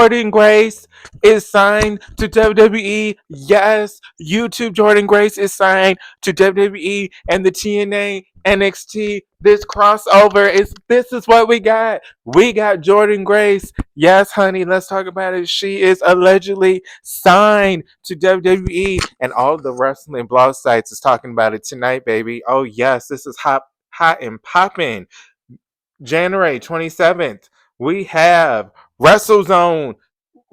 Jordynne Grace is signed to WWE. Yes, YouTube Jordynne Grace is signed to WWE and the TNA NXT. This crossover is this is what we got. We got Jordynne Grace. Yes, honey, let's talk about it. She is allegedly signed to WWE, and all the wrestling blog sites is talking about it tonight, baby. Oh yes, this is hot and popping. January 27th, we have WrestleZone.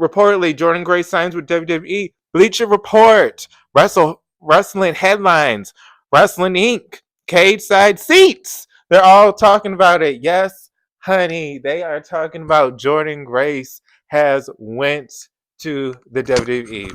Reportedly, Jordynne Grace signs with WWE. Bleacher Report. Wrestling headlines. Wrestling Inc. Cage side seats. They're all talking about it. Yes, honey, they are talking about Jordynne Grace has went to the WWE.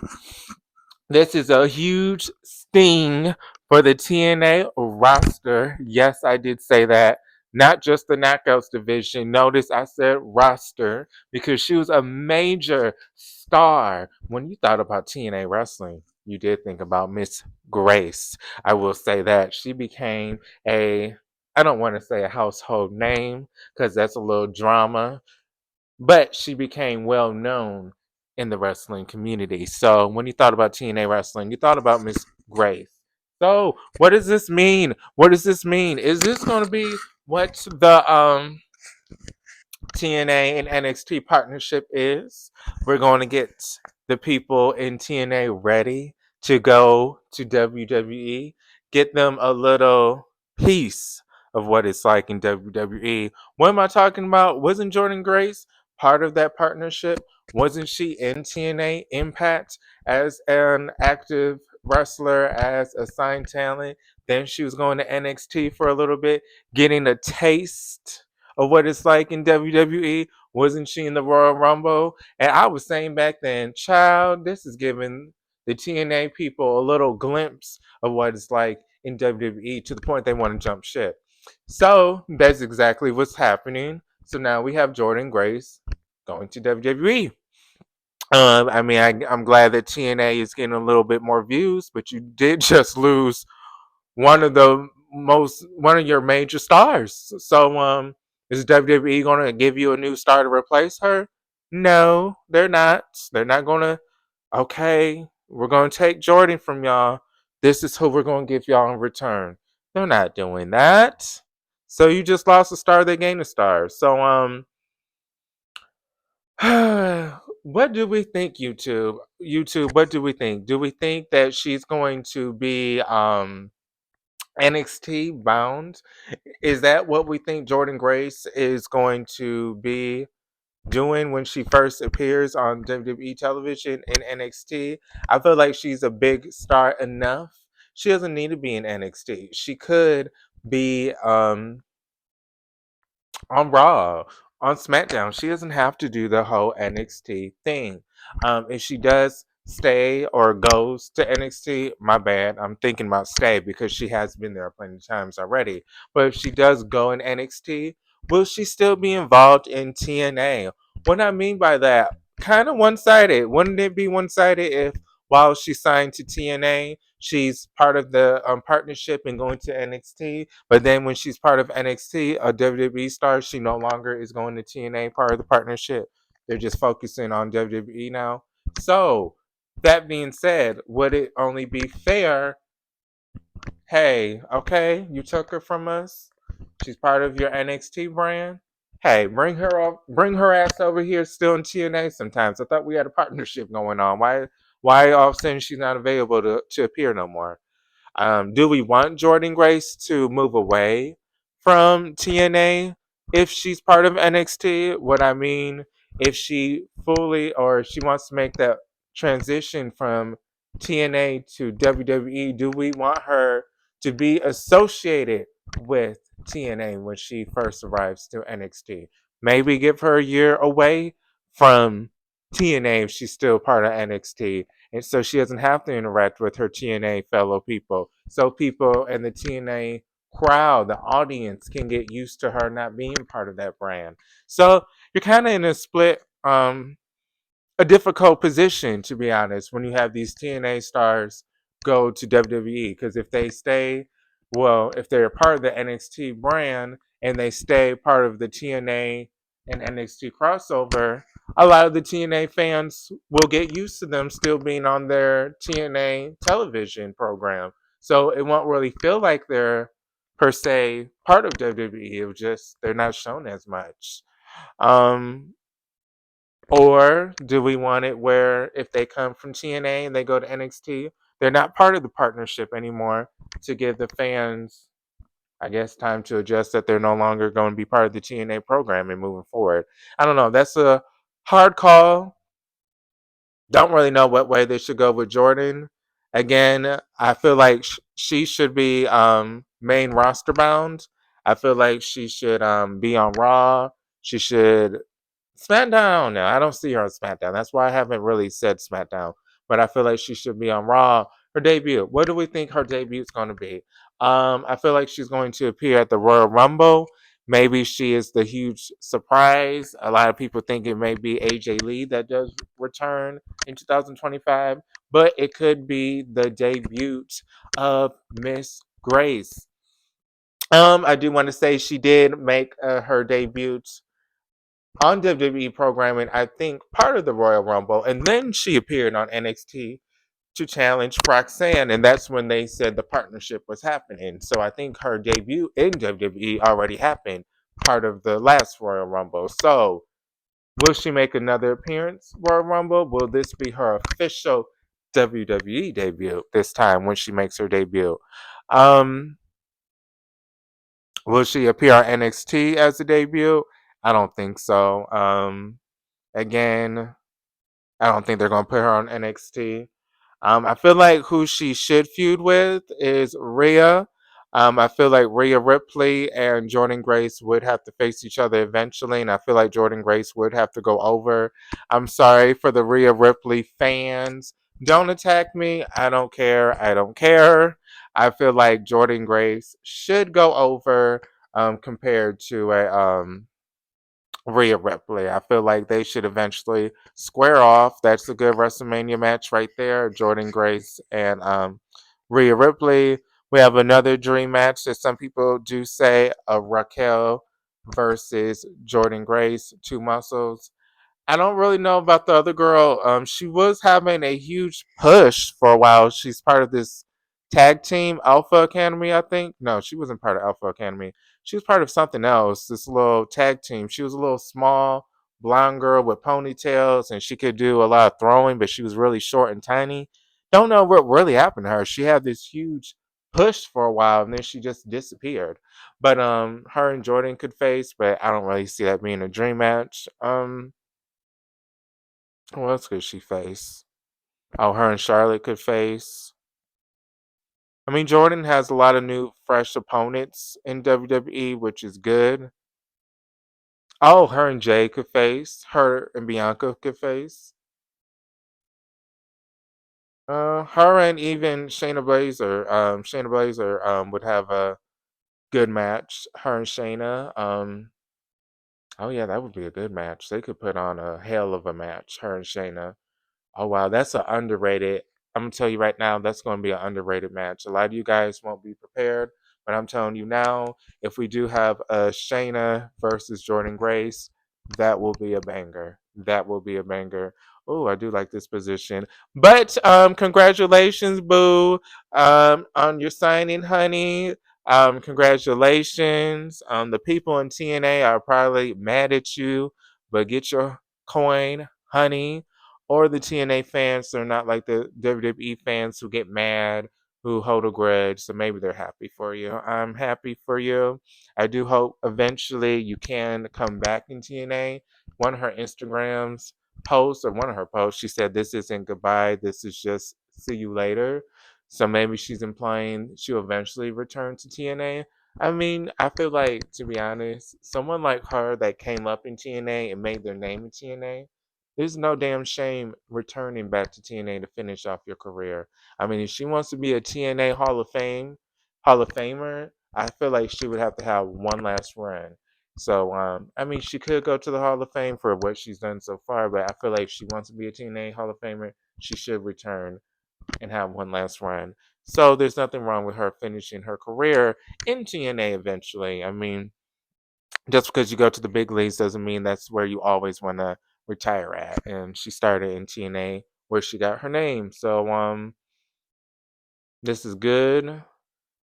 This is a huge sting for the TNA roster. Yes, I did say that. Not just the Knockouts division. Notice I said roster because she was a major star. When you thought about TNA wrestling, you did think about Miss Grace. I will say that. She became I don't want to say a household name because that's a little drama, but she became well known in the wrestling community. So when you thought about TNA wrestling, you thought about Miss Grace. So what does this mean? What does this mean? Is this going to be what the TNA and NXT partnership is? We're going to get the people in TNA ready to go to WWE, get them a little piece of what it's like in WWE. What am I talking about? Wasn't Jordynne Grace part of that partnership? Wasn't she in TNA Impact as an active wrestler, as a signed talent? Then she was going to NXT for a little bit, getting a taste of what it's like in WWE. Wasn't she in the Royal Rumble? And I was saying back then, child, this is giving the TNA people a little glimpse of what it's like in WWE to the point they want to jump ship. So that's exactly what's happening. So now we have Jordynne Grace going to WWE. I'm glad that TNA is getting a little bit more views, but you did just lose one of your major stars. So is WWE gonna give you a new star to replace her? No, they're not. They're not gonna okay, we're gonna take Jordynne from y'all. This is who we're gonna give y'all in return. They're not doing that. So you just lost a star, they gained a star. So what do we think, YouTube? YouTube, what do we think? Do we think that she's going to be NXT bound? Is that what we think Jordynne Grace is going to be doing when she first appears on WWE television in NXT? I feel like she's a big star enough. She doesn't need to be in NXT. She could be on Raw, on SmackDown. She doesn't have to do the whole NXT thing. If she does stay or goes to NXT, my bad. I'm thinking about stay because she has been there plenty of times already. But if she does go in NXT, will she still be involved in TNA? What I mean by that, kind of one sided. Wouldn't it be one sided if while she's signed to TNA, she's part of the partnership and going to NXT, but then when she's part of NXT, a WWE star, she no longer is going to TNA part of the partnership. They're just focusing on WWE now. So, that being said, would it only be fair? Hey, okay, you took her from us. She's part of your NXT brand. Hey, bring her ass over here still in TNA sometimes. I thought we had a partnership going on. Why all of a sudden she's not available to appear no more? Do we want Jordynne Grace to move away from TNA if she's part of NXT? What I mean, if she fully or she wants to make that transition from TNA to WWE, do we want her to be associated with TNA when she first arrives to NXT? Maybe give her a year away from TNA if she's still part of NXT, and so she doesn't have to interact with her TNA fellow people. So people in the TNA crowd, the audience, can get used to her not being part of that brand. So you're kind of in a split, a difficult position, to be honest, when you have these TNA stars go to WWE. Because if they stay, well, if they're part of the NXT brand and they stay part of the TNA and NXT crossover, a lot of the TNA fans will get used to them still being on their TNA television program. So it won't really feel like they're per se part of WWE. It was just they're not shown as much. Um, or do we want it where if they come from TNA and they go to NXT, they're not part of the partnership anymore to give the fans, I guess, time to adjust that they're no longer going to be part of the TNA program and moving forward. I don't know. That's a hard call. Don't really know what way they should go with Jordynne. Again, I feel like she should be main roster bound. I feel like she should be on Raw. She should SmackDown. Now I don't see her on SmackDown. That's why I haven't really said SmackDown. But I feel like she should be on Raw. Her debut. What do we think her debut is going to be? I feel like she's going to appear at the Royal Rumble. Maybe she is the huge surprise. A lot of people think it may be AJ Lee that does return in 2025, but it could be the debut of Miss Grace. I do want to say she did make her debut on WWE programming, I think part of the Royal Rumble, and then she appeared on NXT to challenge Roxanne, and that's when they said the partnership was happening. So I think her debut in WWE already happened, part of the last Royal Rumble. So will she make another appearance, Royal Rumble? Will this be her official WWE debut this time when she makes her debut? Um, will she appear on NXT as a debut? I don't think so. Again, I don't think they're gonna put her on NXT. I feel like who she should feud with is Rhea. I feel like Rhea Ripley and Jordynne Grace would have to face each other eventually, and I feel like Jordynne Grace would have to go over. I'm sorry for the Rhea Ripley fans. Don't attack me. I don't care. I don't care. I feel like Jordynne Grace should go over compared to a Rhea Ripley. I feel like they should eventually square off. That's a good WrestleMania match right there. Jordynne Grace and Rhea Ripley. We have another dream match that some people do say Raquel versus Jordynne Grace, two muscles. I don't really know about the other girl. She was having a huge push for a while. She's part of this tag team, Alpha Academy, I think. No, she wasn't part of Alpha Academy. She was part of something else, this little tag team. She was a little small, blonde girl with ponytails, and she could do a lot of throwing, but she was really short and tiny. Don't know what really happened to her. She had this huge push for a while, and then she just disappeared. But her and Jordan could face, but I don't really see that being a dream match. What else could she face? Oh, her and Charlotte could face. I mean, Jordan has a lot of new, fresh opponents in WWE, which is good. Oh, her and Jay could face. Her and Bianca could face. Her and even Shayna Baszler. Shayna Baszler would have a good match. Her and Shayna. Oh yeah, that would be a good match. They could put on a hell of a match. Her and Shayna. Oh wow, that's an underrated. I'm gonna tell you right now, that's gonna be an underrated match. A lot of you guys won't be prepared, but I'm telling you now, if we do have a Shayna versus Jordynne Grace, that will be a banger. That will be a banger. Oh, I do like this position. But congratulations, Boo, on your signing, honey. Congratulations. The people in TNA are probably mad at you, but get your coin, honey, or the TNA fans. They're not like the WWE fans who get mad, who hold a grudge. So maybe they're happy for you. I'm happy for you. I do hope eventually you can come back in TNA. One of her Instagrams posts, or one of her posts, she said, "This isn't goodbye. This is just see you later." So maybe she's implying she'll eventually return to TNA. I mean, I feel like, to be honest, someone like her that came up in TNA and made their name in TNA, there's no damn shame returning back to TNA to finish off your career. I mean, if she wants to be a TNA Hall of Famer, I feel like she would have to have one last run. So, I mean, she could go to the Hall of Fame for what she's done so far, but I feel like if she wants to be a TNA Hall of Famer, she should return and have one last run. So, there's nothing wrong with her finishing her career in TNA eventually. I mean, just because you go to the big leagues doesn't mean that's where you always want to retire at. And she started in TNA where she got her name. So this is good.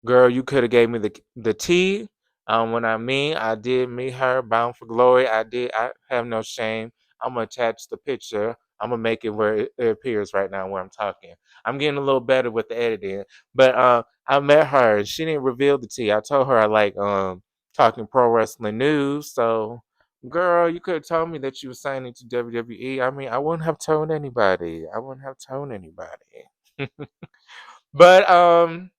Girl, you could have gave me the tea. When I did meet her, Bound for Glory. I have no shame. I'm gonna attach the picture. I'm gonna make it where it appears right now where I'm talking. I'm getting a little better with the editing. But I met her and she didn't reveal the tea. I told her I like talking pro wrestling news. So girl, you could have told me that you were signing to WWE. I mean, I wouldn't have told anybody. I wouldn't have told anybody. But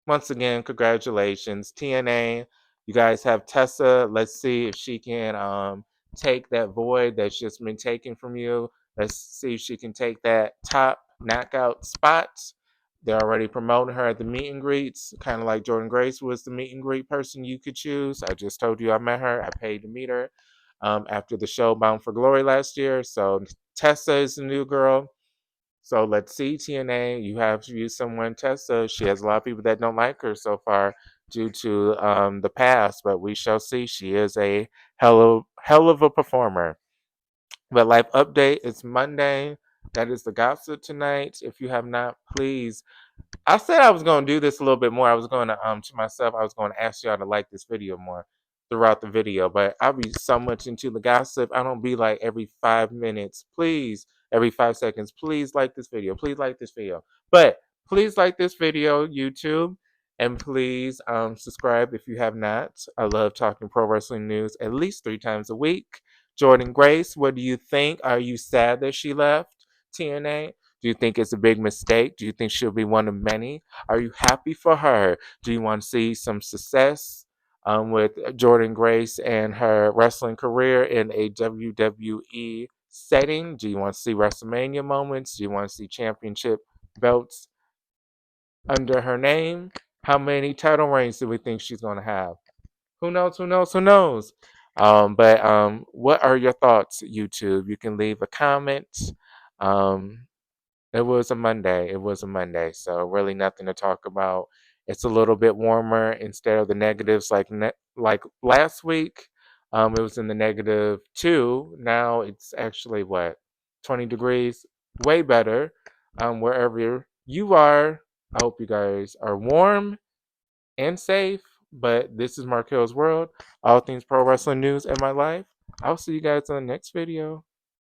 once again, congratulations, TNA. You guys have Tessa. Let's see if she can take that void that's just been taken from you. Let's see if she can take that top knockout spot. They're already promoting her at the meet and greets, kind of like Jordynne Grace was the meet and greet person you could choose. I just told you I met her. I paid to meet her after the show Bound for Glory last year. So Tessa is the new girl. So let's see, TNA. You have to use someone, Tessa. She has a lot of people that don't like her so far due to the past, but we shall see. She is a hell of a performer. But life update is Monday. That is the gossip tonight. If you have not, please I said I was going to do this a little bit more. I was going to myself, I was going to ask y'all to like this video more throughout the video, but I'll be so much into the gossip. I don't be like every 5 minutes, please, every 5 seconds, please like this video, please like this video. But please like this video, YouTube, and please subscribe if you have not. I love talking pro wrestling news at least 3 times a week. Jordynne Grace, what do you think? Are you sad that she left TNA? Do you think it's a big mistake? Do you think she'll be one of many? Are you happy for her? Do you want to see some success with Jordynne Grace and her wrestling career in a WWE setting? Do you want to see WrestleMania moments? Do you want to see championship belts under her name? How many title reigns do we think she's going to have? Who knows? Who knows? Who knows? But what are your thoughts, YouTube? You can leave a comment. Um, it was a Monday. It was a Monday, so really nothing to talk about. It's a little bit warmer instead of the negatives like last week. It was in the -2. Now it's actually what 20 degrees. Way better. Wherever you are, I hope you guys are warm and safe. But this is Marquelworld. All things pro wrestling news in my life. I'll see you guys in the next video.